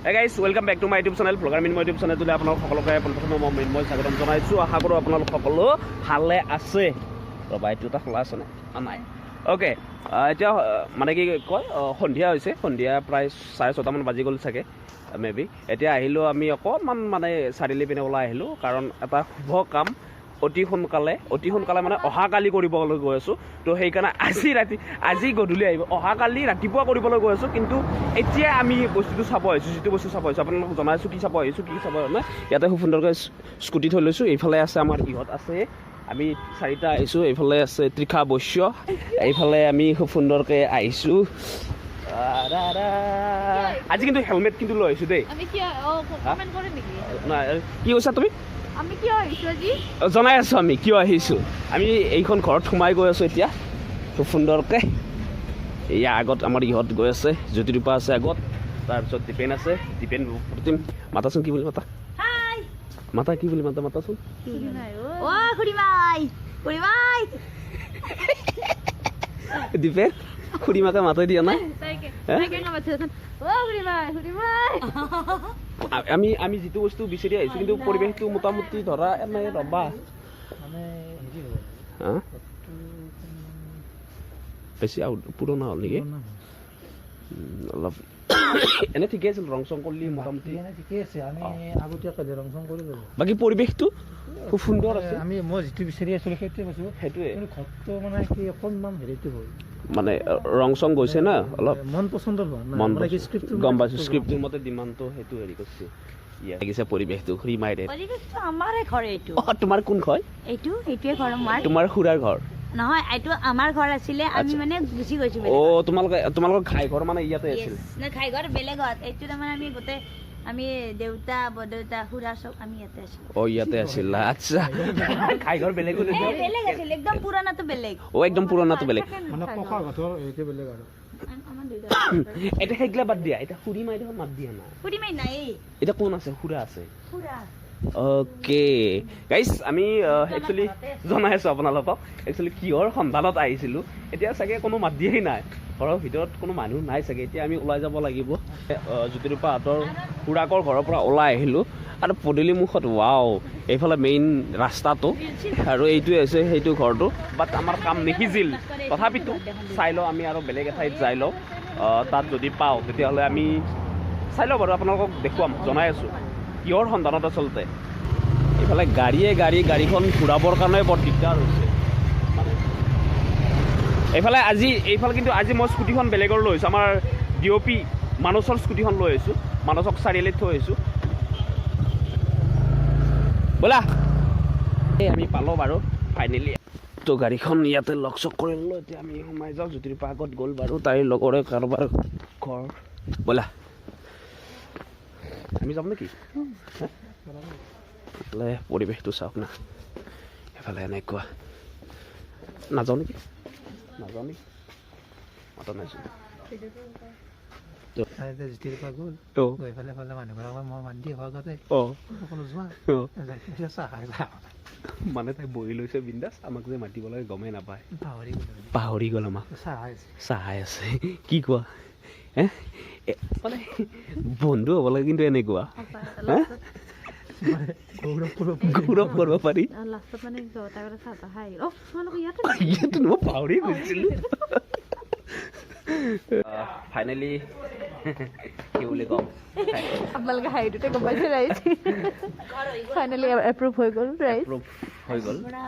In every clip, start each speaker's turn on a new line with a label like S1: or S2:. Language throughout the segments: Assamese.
S1: Hey guys, welcome back to my YouTube channel. Vlogger Minmoy YouTube channel today আপোনালোক সকলোকে প্ৰথমে মই মিনময় স্বাগতম জনাইছো। আশা কৰো আপোনালোক সকলো ভালে আছে। ৰবা এইটো খোলা আছে নাই? ওকে, এতিয়া মানে কি কয় সন্ধিয়া হৈছে, সন্ধিয়া প্ৰায় 6:30 মান বাজি গ'ল চাগে মেবি। এতিয়া আহিলো আমি অকণমান মানে চাৰিলি পিনে ওলাই আহিলো কাৰণ এটা শুভ কাম অতি সোনকালে মানে অহাকালি কৰিবলৈ গৈ আছোঁ। তো সেইকাৰণে আজি গধূলি আহিব, অহাকালি ৰাতিপুৱা কৰিবলৈ গৈ আছোঁ। কিন্তু এতিয়া আমি বস্তুটো চাব আহিছোঁ, যিটো বস্তু চাব আহিছোঁ আপোনালোকক জনাইছোঁ কি চাব আহিছোঁ নাই। ইয়াতে খুব সুন্দৰকৈ স্কুটি থৈ লৈছোঁ। এইফালে আছে আমাৰ ইহঁত আছে, আমি 4টা আহিছোঁ। এইফালে আছে ত্ৰিখা বৈশ্য, এইফালে আমি খুব সুন্দৰকৈ আহিছোঁ। আজি কিন্তু হেলমেট কিন্তু লৈ আহিছোঁ দেই। কি কৈছা তুমি? জনাই আছোঁ আমি কিয় আহিছোঁ। আমি এইখন ঘৰত সোমাই গৈ আছোঁ এতিয়া খুব সুন্দৰকৈ। এয়া আগত আমাৰ ইহঁত গৈ আছে, জ্যোতিৰূপা আছে আগত, তাৰপিছত দীপেন আছে। দীপেন প্ৰতিম মাতাচোন, কি বুলি মাতা? কি বুলি মাতাচোন? দীপেন খুড়ীমাকে মাতাই দিয়া নাই। আমি যিটো বস্তু বিচাৰি আহিছোঁ কিন্তু পৰিৱেশটো মোটামুটি ধৰা এনে ৰবা বেছি পুৰণা হ'ল নেকি? অলপ এনে ঠিকে আছিল, ৰং চং কৰিলি মোটামুটি ঠিকে আছে। আমি আগতীয়াকৈ ৰং চং কৰি ল'লোঁ। বাকী পৰিৱেশটো খুব সুন্দৰ আছে। মই যিটো বিচাৰি আছিলোঁ সেইটোৱে ঘৰটো মানে কি অকণমান হেৰিটো হ'ল, মানে ৰং চং গৈছে না, অলপ মন পচন্দৰ গম পাইছোঁ। স্ক্ৰিপ্টটোৰ মতে ডিমাণ্ডটো সেইটো হেৰি কৰিছে। লাগিছে পৰিৱেশটো ঘূৰি মাৰে।
S2: আমাৰে ঘৰ এইটো।
S1: তোমাৰ কোন ঘৰ?
S2: এইটোৱে ঘৰ আমাৰ।
S1: তোমাৰ খুৰাৰ ঘৰ
S2: নহয়, এইটো আমাৰ ঘৰ আছিলে, আমি মানে গুচি গৈছো।
S1: তোমালোকৰ ঘাই ঘৰ মানে ইয়াতে আছিল?
S2: ঘাই ঘৰ বেলেগত। এইটো তাৰমানে আমি গোটেই আমি দেউতা বৰদেউতা খুৰা চব আমি ইয়াতে আছিলো।
S1: ইয়াতে আছিল। আচ্ছা, ঘাই ঘৰ বেলেগ
S2: আছিল, একদম পুৰণাটো বেলেগ।
S1: একদম পুৰণাটো বেলেগ
S2: মানে ককা ঘৰ এইটো বেলেগ আৰু
S1: এটা সেইগিলা বাদ দিয়া। এটা খুৰী মাই দেখোন মাত দিয়া নাই।
S2: খুৰী মাই নাই,
S1: এটা কোন আছে? খুৰা আছে। অ'কে গাইজ, আমি একচুৱেলি জনাই আছোঁ আপোনালোকক একচুৱেলি কিহৰ সন্ধানত আহিছিলোঁ। এতিয়া চাগে কোনো মাত দিয়েই নাই, ঘৰৰ ভিতৰত কোনো মানুহ নাই চাগে। এতিয়া আমি ওলাই যাব লাগিব। জ্যোতিৰূপাহঁতৰ খুৰাকৰ ঘৰৰ পৰা ওলাই আহিলোঁ আৰু পদূলি মুখত ৱাও, এইফালে মেইন ৰাস্তাটো আৰু এইটোৱে হৈছে সেইটো ঘৰটো। বাট আমাৰ কাম নিসিজিল, তথাপিতো চাই লওঁ আমি আৰু বেলেগ এঠাইত যাই লওঁ। তাত যদি পাওঁ তেতিয়াহ'লে আমি চাই লওঁ বাৰু, আপোনালোকক দেখুৱাম, জনাই আছোঁ কিহৰ সন্ধানত আচলতে। এইফালে গাড়ীখন ঘূৰাবৰ কাৰণে বৰ দিগদাৰ হৈছে মানে। এইফালে কিন্তু আজি মই স্কুটিখন বেলেগৰ লৈ আহিছোঁ, আমাৰ DOP মানসৰ স্কুটিখন লৈ আহিছোঁ। মানসক চাৰিআলিত থৈ আহিছোঁ। ব'লা, আমি পালোঁ বাৰু ফাইনেলি। তো গাড়ীখন ইয়াতে লক চক কৰি ল'লোঁ। এতিয়া আমি সোমাই যাওঁ। জ্যোতিৰূপা আগত গ'ল বাৰু, তাইৰ লগৰে কাৰোবাৰ ঘৰ। ব'লা আমি যাম নেকি? এইফালে পৰিৱেশটো চাওক না, এইফালে এনেকুৱা। নাযাওঁ নেকি? মাতা নাইছোঁ। মানে তাই বহি লৈছে বিন্দাছ, আমাক যে মাতিব লাগে গমেই নাপায়, পাহৰি গ'ল। আমাক চাহাই আছে। কি কোৱা? মানে বন্ধু হ'ব লাগে কিন্তু এনেকুৱা গৌৰৱ কৰিব পাৰি। মই পাহৰি গৈছিলোঁ। ফাইনেলি কি বুলি কম,
S3: আপোনালোকে হাইটোতে গম পাইছে ৰাইজ। ফাইনেলি এপ্ৰুভ হৈ গ'ল ৰাইজ।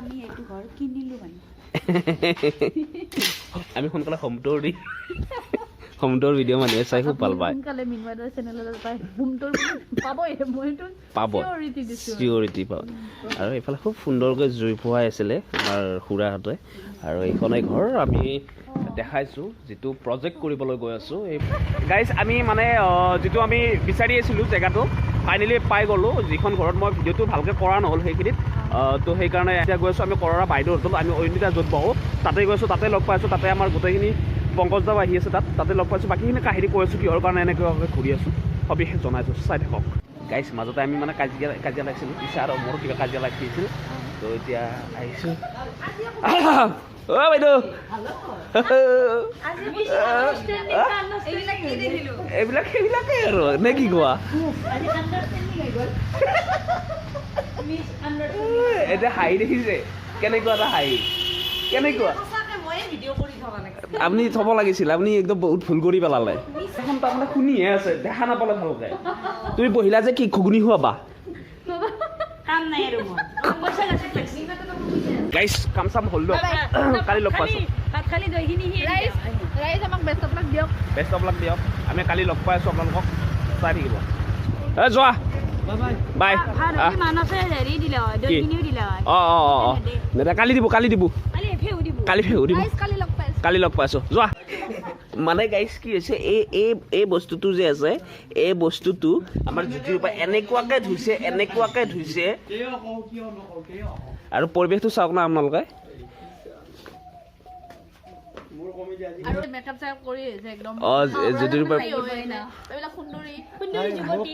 S2: আমি এইটো ঘৰ কিনিলো মানে।
S1: আমি সোনকালে হোম টুৰ ভিডিঅ' মানুহে চাই খুব ভাল পায়। পাব চিয়ৰিটি পাব। আৰু এইফালে খুব সুন্দৰকৈ জুই ফুৱাই আছিলে আমাৰ খুৰাহঁতে। আৰু এইখনেই ঘৰ আমি দেখাইছোঁ, যিটো প্ৰজেক্ট কৰিবলৈ গৈ আছোঁ। এই গাইজ, আমি মানে যিটো আমি বিচাৰি আছিলোঁ জেগাটো ফাইনেলি পাই গ'লোঁ। যিখন ঘৰত মই ভিডিঅ'টো ভালকৈ কৰা নহ'ল সেইখিনিত, তো সেইকাৰণে এতিয়া গৈ আছোঁ আমি কৰৰা বাইদেউহঁতক। আমি অন্যতা য'ত বহোঁ তাতে গৈছোঁ, তাতে লগ পাইছোঁ। তাতে আমাৰ গোটেইখিনি পংকজদাও আহি আছে, তাতে লগ পাইছোঁ। বাকীখিনি কাহিনী কৈ আছোঁ কিহৰ কাৰণে এনেকৈ ঘূৰি আছোঁ, সবিশেষ জনাইছোঁ, চাই থাকক গাইজ। মাজতে আমি মানে কাজিয়া লাগিছিলোঁ, পিছা আৰু মোৰ কিবা কাজিয়া লাগিছিল। তো এতিয়া আহিছোঁ। অ' বাইদেউ এইবিলাক সেইবিলাকেই আৰু নে কি কোৱা এতিয়া হাঁহি দেখিছে কেনেকুৱা এটা হাঁহি কেনেকুৱা আপুনি থ'ব লাগিছিল আপুনি একদম বহুত ভুল কৰি পেলালে এখন তাৰমানে শুনিহে আছে দেখা নাপালে ভালকে তুমি বহিলা যে কি ঘুগুনি খুৱাবা গাইছ কাম চাম হ'ল দিয়ক কালি লগ পাইছোঁ বেষ্ট অফ লাক দিয়ক আমি কালি লগ পাই আছোঁ আপোনালোকক চাই থাকিব এই যোৱা বাই কালি দিব কালি লগ পাইছোঁ যোৱা মানে গাইছ কি হৈছে এই বস্তুটো যে আছে এই বস্তুটো আমাৰ জুতিৰ পৰা এনেকুৱাকৈ ধুইছে আৰু পৰিৱেশটো চাওক না আপোনালোকে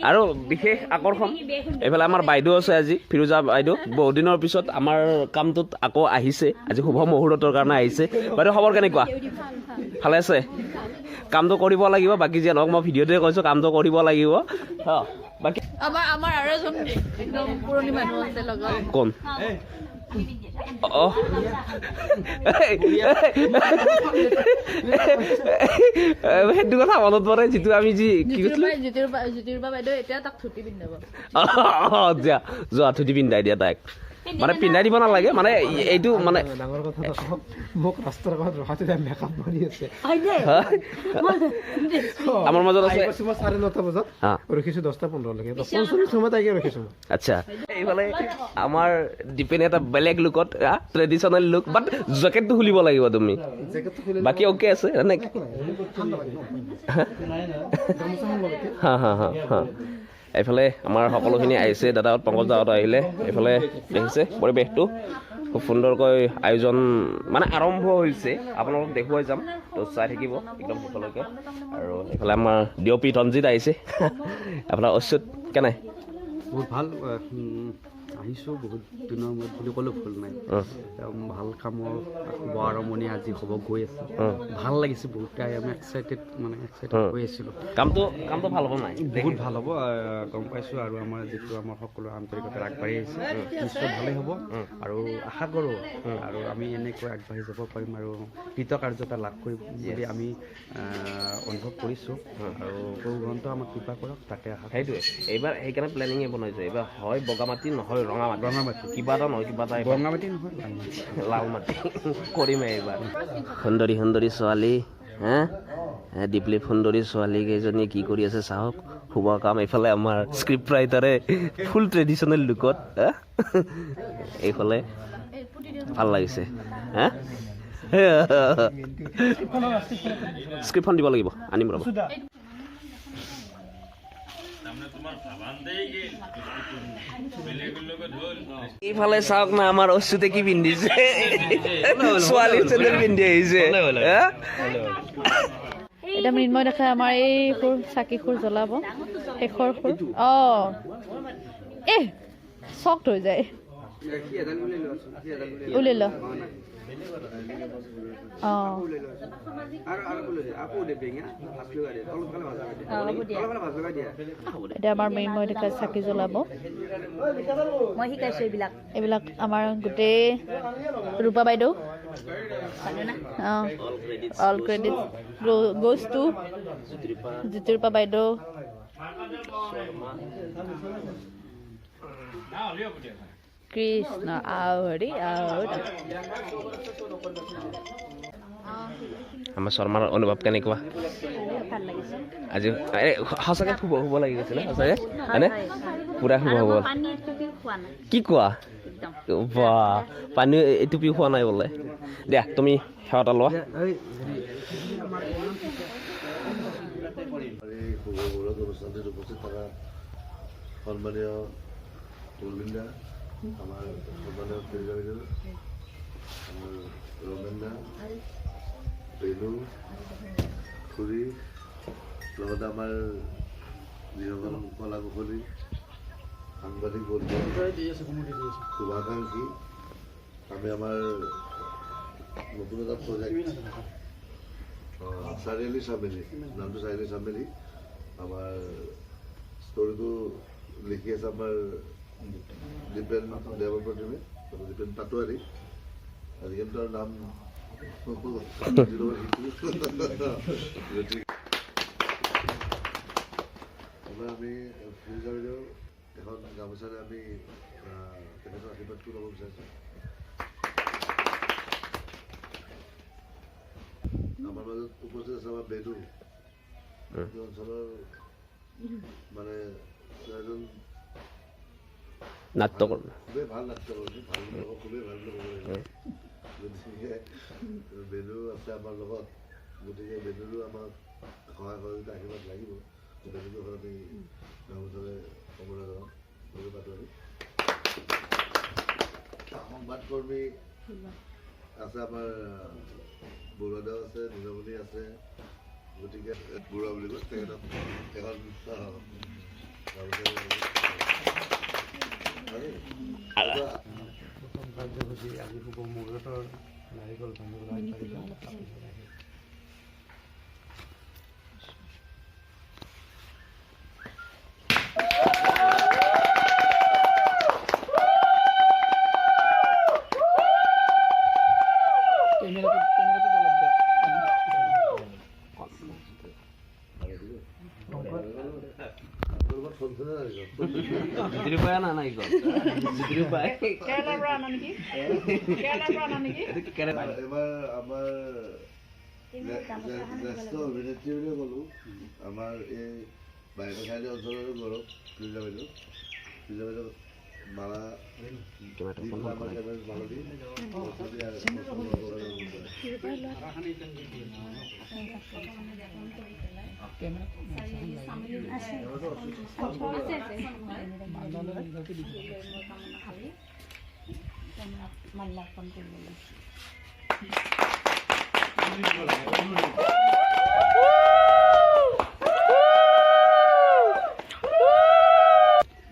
S1: আৰু বিশেষ আকৰ্ষণ এইফালে আমাৰ বাইদেউ আছে আজি ফিৰোজা বাইদেউ বহুত দিনৰ পিছত আমাৰ কামটোত আকৌ আহিছে আজি শুভ মুহূৰ্তৰ কাৰণে আহিছে বাইদেউ খবৰ কেনেকুৱা ভালে আছে কামটো কৰিব লাগিব বাকী যে নহওক মই ভিডিঅ'তে কৈছোঁ কামটো কৰিব লাগিব বাকী
S3: আমাৰ আৰু এজন একদম পুৰণি মানুহ আছে লগত
S1: কোন সেইটো কথা মনত পৰে যিটো আমি যি
S3: জ্যোতিৰ্বা বাইদেউ এতিয়া তাক ধুতি পিন্ধাব
S1: যোৱা ধুতি পিন্ধাই দিয়া তাইক মানে পিন্ধাই দিব নালাগে মানে এইটো মানে
S4: ডাঙৰ কথা মোক ৰাস্তাৰ কাষত ৰখাতে মেকআপ মাৰি আছে
S1: আমাৰ মাজত আছে
S4: মই 9:30 বজাত ৰখিছোঁ 10:15লৈকে 45 সময় তাইকে ৰখিছোঁ
S1: আচ্ছা এইফালে আমাৰ ডিপেণ্ড এটা বেলেগ লুকত ট্ৰেডিশ্যনেল লুক বাট জেকেটটো খুলিব লাগিব তুমি বাকী অ'কে আছে এইফালে আমাৰ সকলোখিনি আহিছে দাদাহঁত পংকজ দাহঁত আহিলে এইফালে দেখিছে পৰিৱেশটো খুব সুন্দৰকৈ আয়োজন মানে আৰম্ভ হৈছে আপোনালোকক দেখুৱাই যাম তো চাই থাকিব একদম শেষলৈকে আৰু এইফালে আমাৰ ডিঅ'পি ৰঞ্জিত আহিছে আপোনাৰ অচ্যুত কেনে
S5: বহুত ভাল আহিছোঁ বহুত দিনৰ মূৰত বুলি ক'লেও ভুল নাই ভাল কামৰ শুভ আৰম্ভণি আজি হ'ব গৈ আছে ভাল লাগিছে বহুত আমি এক্সাইটেড হৈ আছিলোঁ
S1: কামটো ভাল হ'ব নাই
S5: বহুত ভাল হ'ব গম পাইছোঁ আৰু আমাৰ যিটো আমাৰ সকলো আন্তৰিকতা আগবাঢ়ি আহিছে নিশ্চয় ভালেই হ'ব আৰু আশা কৰোঁ আৰু আমি এনেকৈ আগবাঢ়ি যাব পাৰিম আৰু কৃতকাৰ্যতা লাভ কৰিম বুলি আমি অনুভৱ কৰিছোঁ আৰু ভগৱন্ত আমাক কৃপা কৰক তাকে আশা
S1: সেইটোৱে এইবাৰ সেইকাৰণে প্লেনিঙে বনাইছোঁ এইবাৰ হয় বগামাটি নহয় ৰঙামাটি কিবা এটা নহয় কিবা এটা
S5: ৰঙামাটি নহয়
S1: লাল মাটি কৰিমে এইবাৰ সুন্দৰী ছোৱালী দীপলি সুন্দৰী ছোৱালী কেইজনী কি কৰি আছে চাওক শুভ কাম এইফালে আমাৰ স্ক্ৰিপ্ট ৰাইটাৰে ফুল ট্ৰেডিশ্যনেল লুকত এইফালে ভাল লাগিছে স্ক্ৰিপ্টখন দিব লাগিব আনিম ৰ'ব এইফালে চাওক না আমাৰ অচ্যুতে কি পিন্ধিছে ছোৱালী চেন্দেল পিন্ধি আহিছে
S3: এতিয়া মৃন্ময় দেখাই আমাৰ এই সুৰ চাকি সুৰ জ্বলাব শেষৰ সুৰ চক্ট হৈ যায় উলিয়াই ল এতিয়া আমাৰ মৃন্ময় দেখাই চাকি জ্বলাব
S2: মই শিকাইছোঁ
S3: এইবিলাক আমাৰ গোটেই ৰূপা বাইদেউ অল ক্ৰেডিট গোজ টু জ্যোতিৰ্বা বাইদেউ কৃষ্ণ আউৰি
S1: আমাৰ শৰ্মাৰ অনুভৱ কেনেকুৱা আজি সঁচাকৈ শুব লাগি গৈছিলে সঁচাকৈ হয়নে পুৰা শুব হ'ব কি কোৱা বা পানী এটুপি খোৱা নাই বোলে দিয়া তুমি সেৱা এটা লোৱা
S6: উপস্থিত থকা সন্মানীয় উৰ্মিন্দা আমাৰ সন্মানীয় ফিৰোজা আমাৰ ৰমেন্দা বেলু খুৰী লগতে আমাৰ যিসকল কলা কুশলী সাংবাদিক বন্ধু শুভাকাংক্ষী আমি আমাৰ নতুন এটা প্ৰজেক্ট চাৰিআলি চামেলি, নামটো চাৰিআলি চামেলি। আমাৰ ষ্টৰিটো লিখি আছে আমাৰ দীপেন দেৱপ্ৰতিমে, দীপেন পাটোৱাৰী। আজিকালি তাৰ নাম আমি ফুলজাৰীৰ এখন গামোচাৰে আমি তেখেতৰ আশীৰ্বাদটো ল'ব বিচাৰিছোঁ। আমাৰ মাজত উপস্থিত আছে আমাৰ বেদু, এই অঞ্চলৰ মানে এজন
S1: নাট্যকৰ্মী,
S6: খুবেই ভাল নাট্যকৰ্মী, ভাল লোক, খুবেই ভাল লোক। গতিকে বেদু আছে আমাৰ লগত, গতিকে বেদুৰো আমাক সহায় সহযোগিতা আশীৰ্বাদ লাগিব। বেদুটো হ'ল আমি গামোচাৰে সম্বোধন জনাম পাটোৱাৰী। সংবাদকৰ্মী আছে আমাৰ বৰুৱাদেউ আছে, নীলমণি আছে। গতিকে বৰুৱা বুলি কয় তেখেতক এখন
S5: কাৰ্যসূচী আজি শুভ মুহূৰ্তৰ নাৰিকল
S6: এবাৰ আমাৰ জ্যেষ্ঠ অভিনেত্ৰী বুলি ক'লোঁ, আমাৰ এই বাহিৰৰ চাৰিআলি অঞ্চলৰো গৌৰৱ ফিৰোজা বাইদেউ। ফিৰোজা বাইদেউ মালা মালতী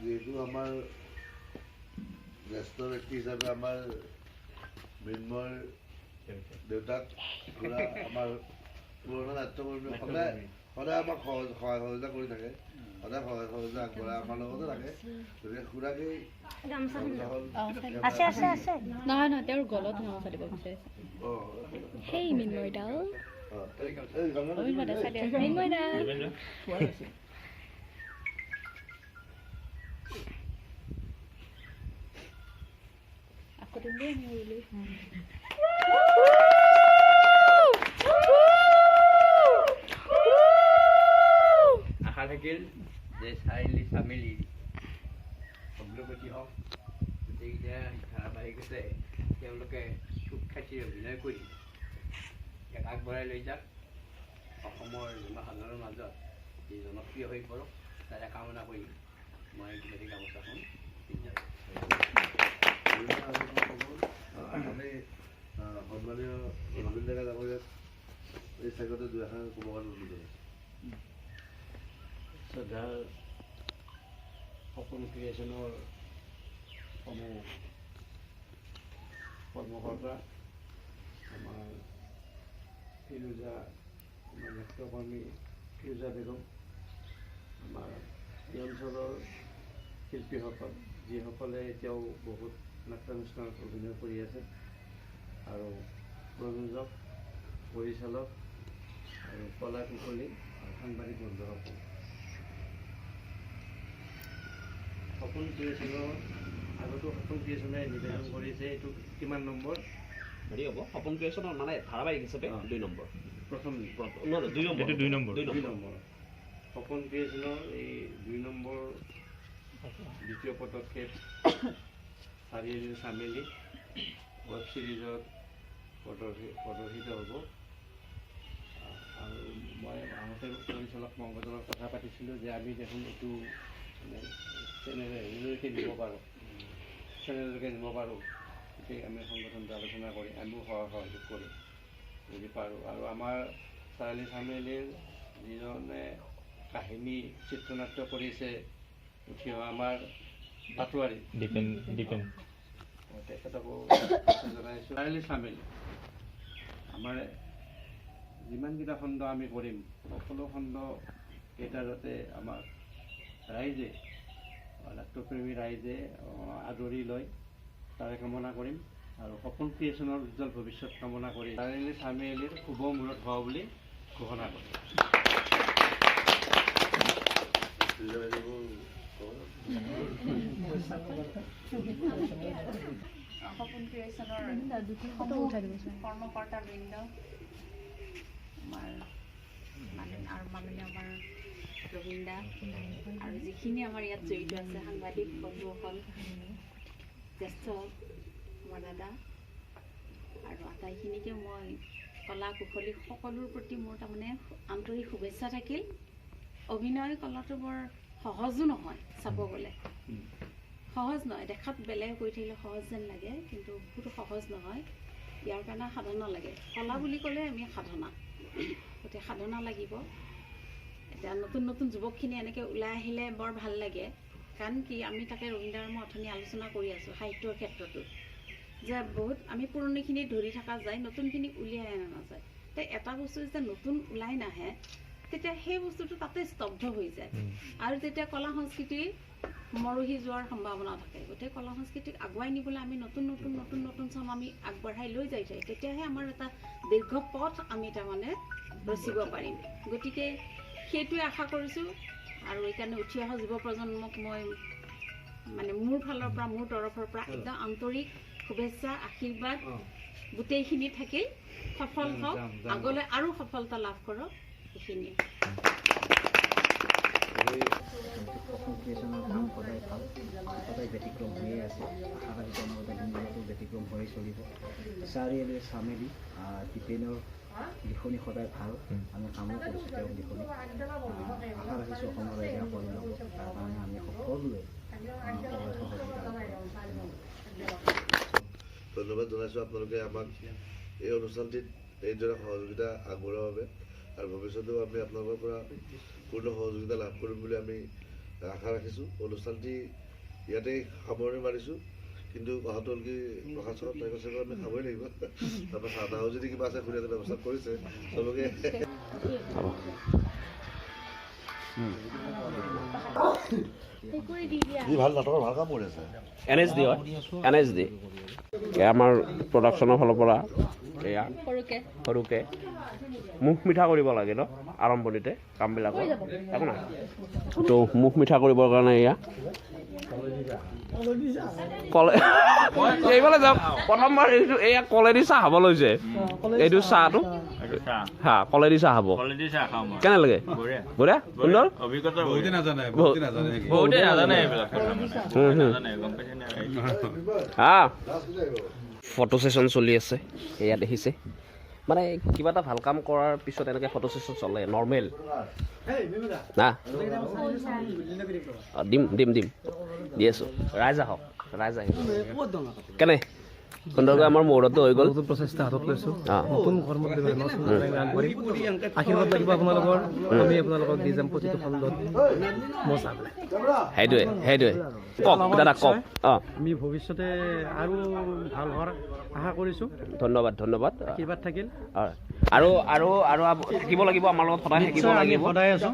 S6: যিহেতু আমাৰ জ্যেষ্ঠ ব্যক্তি হিচাপে আমাৰ মৃন্ময়ৰ দেউতাক খুৰা আমাৰ পুৰণা নাট্যকৰ্মী, সদায় আমাক সহায় সহযোগিতা কৰি থাকে, সদায় সহায় সহযোগিতা আগবঢ়াই আমাৰ লগতে থাকে। গতিকে খুৰাকেই
S3: নহয় নহয়, তেওঁৰ গলত গামোচা দিব বিচাৰিছে। সেই মৃন্ময়দাল, মৃন্ময়দা আকৌ তুমি মৰিলি।
S7: আশা থাকিল যে চাৰিআলি চামেলি অগ্ৰগতি হওক, গোটেইকেইটা ধাৰাবাহিকতে তেওঁলোকে সুখ্যাতি অভিনয় কৰি ইয়াক আগবঢ়াই লৈ যাওক, অসমৰ জনসাধাৰণৰ মাজত যি জনপ্ৰিয় হৈ পৰক তাৰে কামনা কৰি মই গোটেই গামোচাখন পিন্ধি
S6: আমি সন্মানীয় ৰবীন ডেকা ডাঙৰীয়াক এই চাইকতে দুই এষাৰ ক'ব কাৰণে অনুৰোধ জনাইছোঁ।
S5: শ্ৰদ্ধাৰ সপোন ক্ৰিয়েশ্যনৰ সমূহ কৰ্মকৰ্তা, আমাৰ ফিৰোজা, আমাৰ নাট্যকৰ্মী ফিৰোজা বেগম, আমাৰ এই অঞ্চলৰ শিল্পীসকল যিসকলে এতিয়াও বহুত নাট্যানুষ্ঠানত অভিনয় কৰি আছে, আৰু প্ৰযোজক, পৰিচালক আৰু কলা কুশলী আৰু সাংবাদিক বন্ধুসকল। সপোন ক্ৰিয়েশ্যনৰ আগতো সপোন ক্ৰিয়েশ্যনে নিবেদন কৰিছে, এইটো কিমান নম্বৰ?
S1: হেৰি হ'ব সপোন ক্ৰিয়েশ্যনৰ মানে ধাৰাবাহিক হিচাপে 2 নম্বৰ।
S5: প্ৰথম
S1: 2 নম্বৰ।
S5: সপোন ক্ৰিয়েশ্যনৰ এই 2 নম্বৰ দ্বিতীয় পদক্ষেপ চাৰিআলি চামেলি ৱেব ছিৰিজত প্ৰদৰ্শিত হ'ব। আৰু মই আহোঁতে পৰিচালক মংগলৰ কথা পাতিছিলোঁ যে আমি দেখোন এইটো চেনেললৈকে নিব পাৰোঁ, গতিকে আমি সংগঠনটো আলোচনা কৰি আমিও সহযোগ কৰিম যদি পাৰোঁ। আৰু আমাৰ চাৰিআলি চামেলিৰ যিজনে কাহিনী চিত্ৰনাট্য কৰিছে উঠি অহা আমাৰ পাটোৱাৰী দীপেন তেখেতকো জনাইছোঁ। চাৰিআলি চামেলি
S8: আমাৰ যিমানকেইটা খণ্ড আমি কৰিম সকলো খণ্ড কেইটা যাতে আমাৰ ৰাইজে নাট্যপ্ৰেমী ৰাইজে আদৰি লয় তাৰে কামনা কৰিম আৰু সপোন ক্ৰিয়েশ্যনৰ উজ্জ্বল ভৱিষ্যত কামনা কৰি চাৰিআলি চাৰিআলিৰ শুভ মূৰত হোৱা বুলি ঘোষণা কৰিম।
S9: সপোন ক্ৰিয়েশ্যনৰ কৰ্মকৰ্তাবৃন্দ আমাৰ মাননীয় আমাৰ গোবিন্দা আৰু যিখিনি আমাৰ ইয়াত জড়িত আছে সাংবাদিক বন্ধুসকল, জ্যেষ্ঠ আমাৰ দাদা আৰু আটাইখিনিকে মই কলা কুশলী সকলোৰ প্ৰতি মোৰ তাৰমানে আন্তৰিক শুভেচ্ছা থাকিল। অভিনয় কলাটো বৰ সহজো নহয়, চাব গ'লে সহজ নহয়, দেখাত বেলেগ কৰি থাকিলে সহজ যেন লাগে কিন্তু বহুতো সহজ নহয়। ইয়াৰ কাৰণে সাধনা লাগে। কলা বুলি ক'লে আমি সাধনা, গতিকে সাধনা লাগিব। এতিয়া নতুন নতুন যুৱকখিনি এনেকৈ ওলাই আহিলে বৰ ভাল লাগে। কাৰণ কি আমি তাকে ৰবীন্দ্ৰ মই অথনি আলোচনা কৰি আছোঁ সাহিত্যৰ ক্ষেত্ৰতো যে বহুত আমি পুৰণিখিনি ধৰি থকা যায়, নতুনখিনি উলিয়াই অনা নাযায়। তে এটা বস্তু যেতিয়া নতুন ওলাই নাহে তেতিয়া সেই বস্তুটো তাতে স্তব্ধ হৈ যায় আৰু তেতিয়া কলা সংস্কৃতি মৰহি যোৱাৰ সম্ভাৱনা থাকে। গতিকে কলা সংস্কৃতিক আগুৱাই নিবলৈ আমি নতুন নতুন নতুন নতুন চাম আমি আগবঢ়াই লৈ যাই যায়, তেতিয়াহে আমাৰ এটা দীৰ্ঘ পথ আমি তাৰমানে ৰচিব পাৰিম। গতিকে সেইটোৱে আশা কৰিছোঁ আৰু এইকাৰণে উঠি অহা যুৱ প্ৰজন্মক মই মানে মোৰ ফালৰ পৰা মোৰ তৰফৰ পৰা একদম আন্তৰিক শুভেচ্ছা আশীৰ্বাদ গোটেইখিনি থাকিল। সফল হওক, আগলৈ আৰু সফলতা লাভ কৰক, এইখিনিয়ে।
S10: সংশ্লেষণৰ কাম সদায় ভাল, সদায় ব্যতিক্ৰম হৈয়ে আছে। আশা ৰাখিছোঁ আমাৰ গোটেইখিনিতো ব্যতিক্ৰম হৈ চলিব। চাৰিআলিৰ চামেলি দীপেনৰ লিখনি সদায় ভাল, আমি কামো কৰিছোঁ তেওঁৰ লিখনি। আশা ৰাখিছোঁ অসমৰ ৰাইজে কৰি ল'ব, তাৰ কাৰণে আমি সকলোৱে
S6: ধন্যবাদ জনাইছোঁ আপোনালোকে আমাক এই অনুষ্ঠানটিত এইদৰে সহযোগিতা আগবঢ়োৱাৰ বাবে আৰু ভৱিষ্যতেও আমি আপোনালোকৰ পৰা পূৰ্ণ সহযোগিতা লাভ কৰিম বুলি আমি আশা ৰাখিছোঁ। অনুষ্ঠানটি ইয়াতে সামৰণি মাৰিছোঁ, কিন্তু কথাটো হ'ল কি প্ৰশাসনত চাগৈ আমি খাবই লাগিব। তাৰপৰা চাহ তাহো যদি কিবা আছে খুৰীয়াতে ব্যৱস্থা কৰিছে চবকে ভাল নাটকৰ ভাল কাম কৰি আছে।
S1: NSD হয়, NSD এয়া আমাৰ প্ৰডাকশ্যনৰ ফালৰ পৰা এয়া সৰুকৈ মুখ মিঠা কৰিব লাগে ন আৰম্ভণিতে কামবিলাকৰ, একো নাই তো মুখ মিঠা কৰিবৰ কাৰণে এয়া এইফালে যাওক। প্ৰথমবাৰ এইটো এয়া কলেদি চাহ খাব লৈছে, এইটো চাহটো হা কলেদি চাহ খাব। কেনে লাগে? বঢ়িয়া, সুন্দৰ। ফটো ছেশ্যন চলি আছে, এয়া দেখিছে। মানে কিবা এটা ভাল কাম কৰাৰ পিছত এনেকৈ ফটো ছেশ্যন চলে, নৰ্মেল না। দিম দিম দিম দি আছোঁ, ৰাইজ আহক, ৰাইজ আহিব। কেনে সুন্দৰকৈ আমাৰ মুহূৰ্তটো হৈ গ'ল।
S4: নতুন প্ৰচেষ্টা হাতত লৈছোঁ, নতুন কৰ্মত আশীৰ্বাদ লাগিব আপোনালোকৰ। আমি আপোনালোকক দি যাম প্ৰতিটো খণ্ডত।
S1: সেইটোৱে কওক দাদা, কওক।
S4: আমি ভৱিষ্যতে আৰু ভাল হোৱাৰ আশা কৰিছোঁ।
S1: ধন্যবাদ ধন্যবাদ,
S4: আশীৰ্বাদ থাকিল।
S1: আৰু আৰু আৰু থাকিব লাগিব, আমাৰ লগত সদায় থাকিব লাগিব।
S4: সদায় আছোঁ,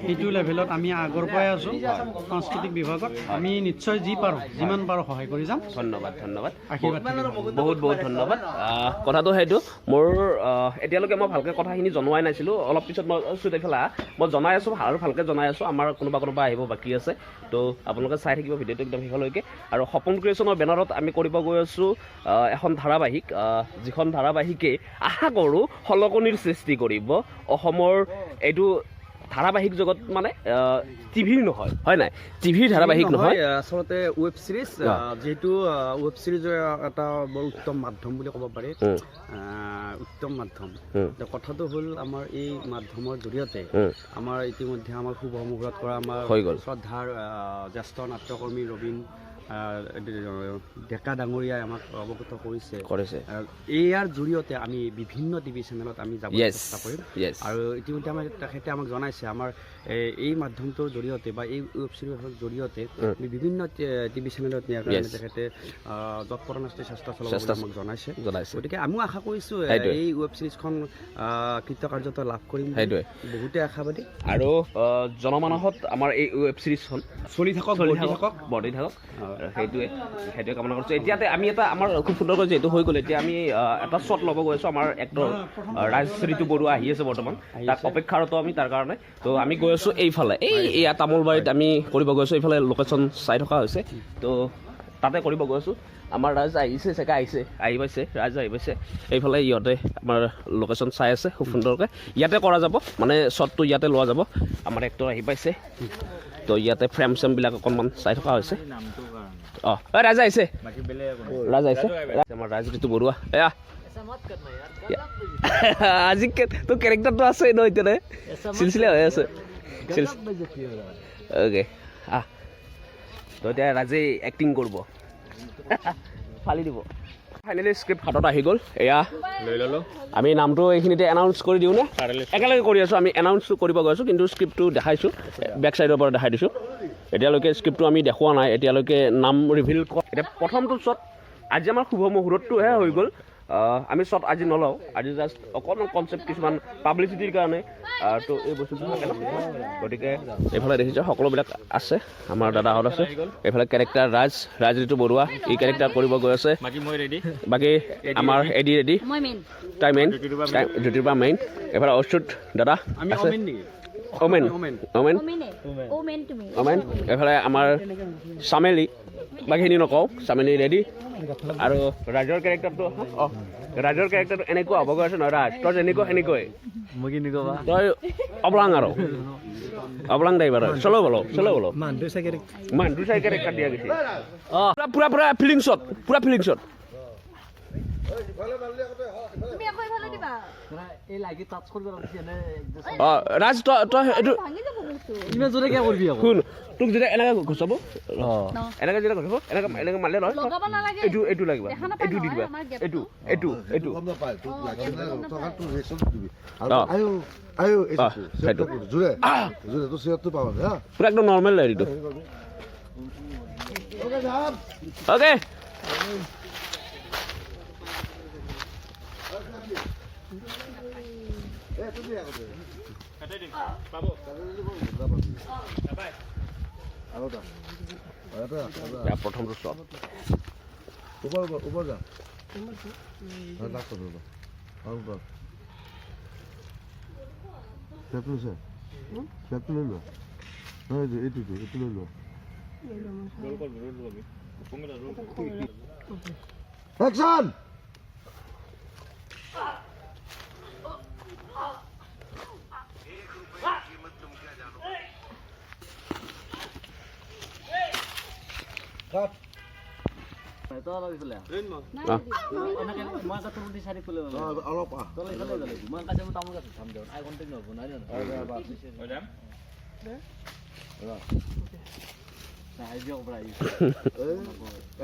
S4: সেইটো লেভেলত আমি আগৰ পৰাই আছোঁ। সাংস্কৃতিক বিভাগত আমি নিশ্চয় যি পাৰোঁ যিমান পাৰোঁ সহায় কৰি যাম।
S1: ধন্যবাদ ধন্যবাদ,
S4: আশীৰ্বাদ
S1: বহুত বহুত ধন্যবাদ। কথাটো সেইটো মোৰ এতিয়ালৈকে মই ভালকৈ কথাখিনি জনোৱাই নাছিলোঁ, অলপ পিছত মই চুটেফেলা মই জনাই আছোঁ আৰু ভালকৈ জনাই আছোঁ। আমাৰ কোনোবা আহিব বাকী আছে, তো আপোনালোকে চাই থাকিব ভিডিঅ'টো একদম শেষলৈকে। আৰু সপোন ক্ৰিয়েশ্যনৰ বেনাৰত আমি কৰিব গৈ আছোঁ এখন ধাৰাবাহিক, যিখন ধাৰাবাহিকে আশা কৰোঁ সলকনিৰ সৃষ্টি কৰিব অসমৰ। এইটো ধাৰাবাহিক জগত মানে টিভিৰ নহয়, হয় নাই? টিভিৰ ধাৰাবাহিক নহয়,
S5: আচলতে ৱেব ছিৰিজ, যিহেতু ৱেব ছিৰিজৰ এটা বৰ উত্তম মাধ্যম বুলি ক'ব পাৰি। উত্তম মাধ্যম। কথাটো হ'ল আমাৰ এই মাধ্যমৰ জৰিয়তে আমাৰ ইতিমধ্যে আমাৰ শুভ মুহূৰ্ত কৰা আমাৰ শ্ৰদ্ধাৰ জ্যেষ্ঠ নাট্যকৰ্মী ৰবীন ডেকা ডাঙৰীয়াই আমাক অৱগত কৰিছে। ইয়াৰ জৰিয়তে আমি বিভিন্ন টিভি চেনেলত আমি যাবলৈ চেষ্টা কৰিম। আৰু ইতিমধ্যে তেখেতে আমাক জনাইছে আমাৰ এই মাধ্যমটোৰ জৰিয়তে বা এই ৱেব ছিৰিজৰ জৰিয়তে বিভিন্ন টিভি চেনেলত নিয়াৰ কাৰণে তেখেতে যৎপৰোনাস্তি চেষ্টা চলাব বুলি আমাক জনাইছে গতিকে আমিও আশা কৰিছোঁ এই ৱেব ছিৰিজখন কৃতকাৰ্যতা লাভ কৰিম বহুতে আশাবাদী
S1: আৰু জনমানসত আমাৰ এই ৱেব ছিৰিজখন চলি থাকক বৰ্তি থাকক সেইটোৱে কামনা কৰিছোঁ এতিয়াতে আমি এটা আমাৰ খুব সুন্দৰকৈ যিহেতু হৈ গ'ল এতিয়া আমি এটা শ্বট ল'ব গৈ আছোঁ আমাৰ এক্টৰ ৰাজ ঋতু বৰুৱা আহি আছে বৰ্তমান তাক অপেক্ষাৰত আমি তাৰ কাৰণে তো আমি গৈ আছোঁ এইফালে এয়া তামোলবাৰীত আমি কৰিব গৈ আছোঁ এইফালে লোকেশ্যন চাই থকা হৈছে তো তাতে কৰিব গৈ আছোঁ আমাৰ ৰাজ আহিছে চাগে আহি পাইছে ৰাজ আহি পাইছে এইফালে ইহঁতে আমাৰ লোকেশ্যন চাই আছে খুব সুন্দৰকৈ ইয়াতে কৰা যাব মানে শ্বটটো ইয়াতে লোৱা যাব আমাৰ এক্টৰ আহি পাইছে তো ইয়াতে ফ্ৰেম চেমবিলাক অকণমান চাই থকা হৈছে ৰাজ আহিছে আমাৰ ৰাজ ঋতু বৰুৱা এয়া আজি তোৰ কেৰেক্টাৰটো আছে ন এতিয়া চিলচিলা হৈ আছে অ'কে তো এতিয়া ৰাজে এক্টিং কৰিব ফালি দিব ফাইনেলি স্ক্ৰিপ্ট হাতত আহি গ'ল এয়া লৈ ল'লোঁ আমি নামটো এইখিনিতে এনাউন্স কৰি দিওঁ নে একেলগে কৰি আছোঁ আমি এনাউন্স কৰিব গৈ আছোঁ কিন্তু স্ক্ৰিপ্টটো দেখাইছোঁ বেক চাইডৰ পৰা দেখাই দিছোঁ এতিয়ালৈকে স্ক্ৰিপ্টটো আমি দেখুওৱা নাই এতিয়ালৈকে নাম ৰিভিল এতিয়া প্ৰথমটো শ্বট আজি আমাৰ শুভ মুহূৰ্তটোহে হৈ গ'ল আমি শ্বট আজি নলওঁ আজি জাষ্ট অকণমান কনচেপ্ট কিছুমান পাব্লিচিটিৰ কাৰণে তো এই বস্তুটো থাকে ন গতিকে এইফালে দেখিছোঁ সকলোবিলাক আছে আমাৰ দাদাহঁত আছে এইফালে কেৰেক্টাৰ ৰাজ ঋতু বৰুৱা এই কেৰেক্টাৰ কৰিব গৈ আছে বাকী আমাৰ এডি ৰেডি তাই মেইন জ্যোতিৰ্বা মেইন এইফালে অচ্যুত দাদা আছে ওমেন এইফালে আমাৰ চামেলি বাকীখিনি নকওঁ চামেলি ৰেডি আৰু ৰাজৰ কেৰেক্টাৰটো এনেকুৱা হ'ব গৈ আছে নহয় ৰাজ তই এনেকৈ তই অবলাং আৰু অবলাং ড্ৰাইভাৰ চলো বলো মানটো চাই কেৰেক্টাৰ দিয়া গৈছে পুৰা ফিলিং শ্বট ৰাজ তই এইটো শুন তোক যেতিয়া এনেকৈ ঘচাব এনেকৈ যেতিয়া ঘচাব এনেকৈ মাৰিলে নহয় এইটো লাগিব এইটো দি দিবা এইটো পুৰা একদম নৰ্মেল হেৰিটো অ'কে প্ৰথমটো শ্বট
S6: ওপৰ যা এইটো লৈ লোৱা এইটো লৈ লোৱা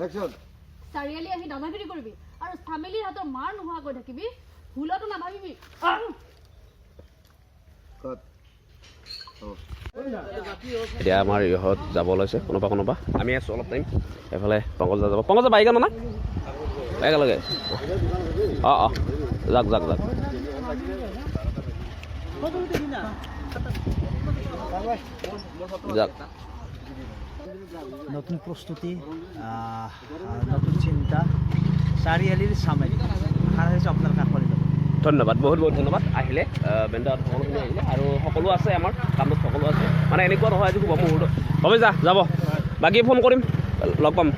S6: একশ্যন
S3: চাৰিআলি আহি দাদাগিৰি কৰিবি আৰু ফেমিলিৰ হাতৰ মাৰ নোহোৱাকৈ থাকিবি ভুলতো নাভাবিবি
S1: এতিয়া আমাৰ ইহঁত যাব লৈছে কোনোবা আমি আছোঁ অলপ টাইম এইফালে পংকজদা যাব পংকজদা বাইক আনা না একেলগে অঁ যাক
S10: নতুন প্ৰস্তুতি নতুন চিন্তা চাৰিআলিৰ চামেলি আপোনাৰ কাষ কৰি যাব
S1: ধন্যবাদ বহুত ধন্যবাদ আহিলে বেণ্ডত সকলোখিনি আহিলে আৰু সকলো আছে আমাৰ কামত সকলো আছে মানে এনেকুৱা নহয় আজি শুভ মুহূৰ্ত হবে যাব বাকী ফোন কৰিম লগ পাম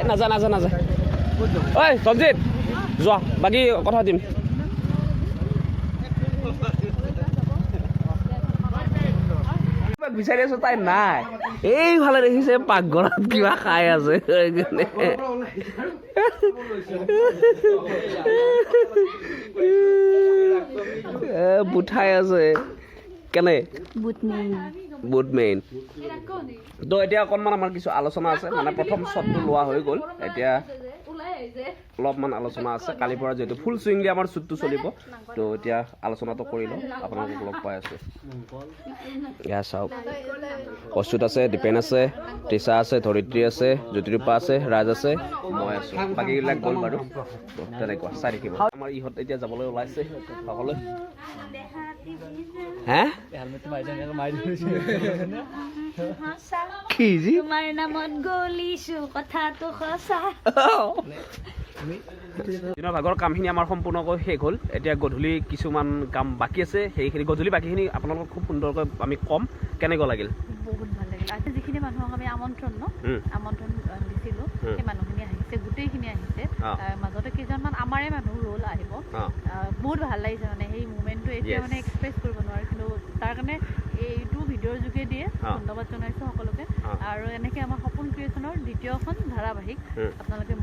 S1: নাযা ঐ সঞ্জিত যোৱা বাকী কথা পাতিম বিচাৰি আছো তাই নাই এইফালে দেখিছে পাকঘৰত কিবা খাই আছে বুঠাই আছে কেনে বুট মেইন তো এতিয়া অকণমান আমাৰ কিছু আলোচনা আছে মানে প্ৰথম শ্বটটো লোৱা হৈ গ'ল এতিয়া অলপমান আলোচনা আছে কালিৰ পৰা যিহেতু ফুল চুইংলি আমাৰ শ্বুটটো চলিব তো এতিয়া আলোচনাটো কৰি লওঁ আপোনালোকক লগ পাই আছোঁ এয়া চাওক অচ্যুত আছে দীপেন আছে তৃষা আছে ধৰিত্ৰী আছে জ্যোতিৰূপা আছে ৰাজ আছে মই আছোঁ বাকীবিলাক গ'ল বাৰু তো তেনেকুৱা চাই থাকিব আমাৰ ইহঁত এতিয়া যাবলৈ ওলাইছে সকলোৱে হে কি যি
S2: তোমাৰ নামত গলিছো কথাটো সঁচা
S1: দিনৰ ভাগৰ কামখিনি আমাৰ সম্পূৰ্ণকৈ শেষ হ'ল এতিয়া গধূলি কিছুমান কাম বাকী আছে সেইখিনি গধূলি বাকীখিনি আপোনালোকক খুব সুন্দৰকৈ আমি ক'ম কেনেকুৱা লাগিল
S3: বহুত ভাল লাগিল আজি যিখিনি মানুহক আমি আমন্ত্ৰণ দিছিলোঁ সেই মানুহখিনি আহিছে গোটেইখিনি আহিছে মাজতে কেইজনমান আমাৰে মানুহ ৰ'ল আহিব বহুত ভাল লাগিছে মানে সেই মুমেণ্টটো এতিয়া মানে এক্সপ্ৰেছ কৰিব নোৱাৰোঁ কিন্তু তাৰ কাৰণে এইটো ভিডিঅ'ৰ যোগেদিয়ে ধন্যবাদ জনাইছোঁ সকলোকে আৰু এনেকৈ আমাৰ সপোন ক্ৰিয়েশ্যনৰ দ্বিতীয়খন ধাৰাবাহিক আপোনালোকে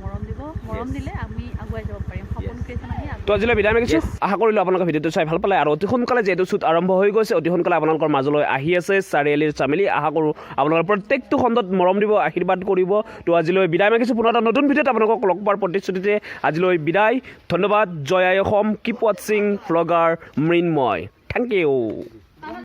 S3: মৰম দিলে আমি আগুৱাই যাব পাৰিম সপোন ক্ৰিয়েশ্যন আমি
S1: তো আজিলৈ বিদায় মাগিছোঁ আশা কৰিলোঁ আপোনালোকে ভিডিঅ'টো চাই ভাল পালে আৰু অতি সোনকালে যিহেতু শ্বুট আৰম্ভ হৈ গৈছে অতি সোনকালে আপোনালোকৰ মাজলৈ আহি আছে চাৰিআলিৰ চামেলি আশা কৰোঁ আপোনালোকৰ প্ৰত্যেকটো খণ্ডত মৰম দিব আশীৰ্বাদ কৰিব তো আজিলৈ বিদায় মাগিছোঁ পুনৰ এটা নতুন ভিডিঅ'ত আপোনালোকক লগ পোৱাৰ প্ৰতিশ্ৰুতিতে আজিলৈ বিদায় ধন্যবাদ জয় আই অসম কিপ ৱাটছিং ভ্লগাৰ মৃন্ময় থেংক ইউ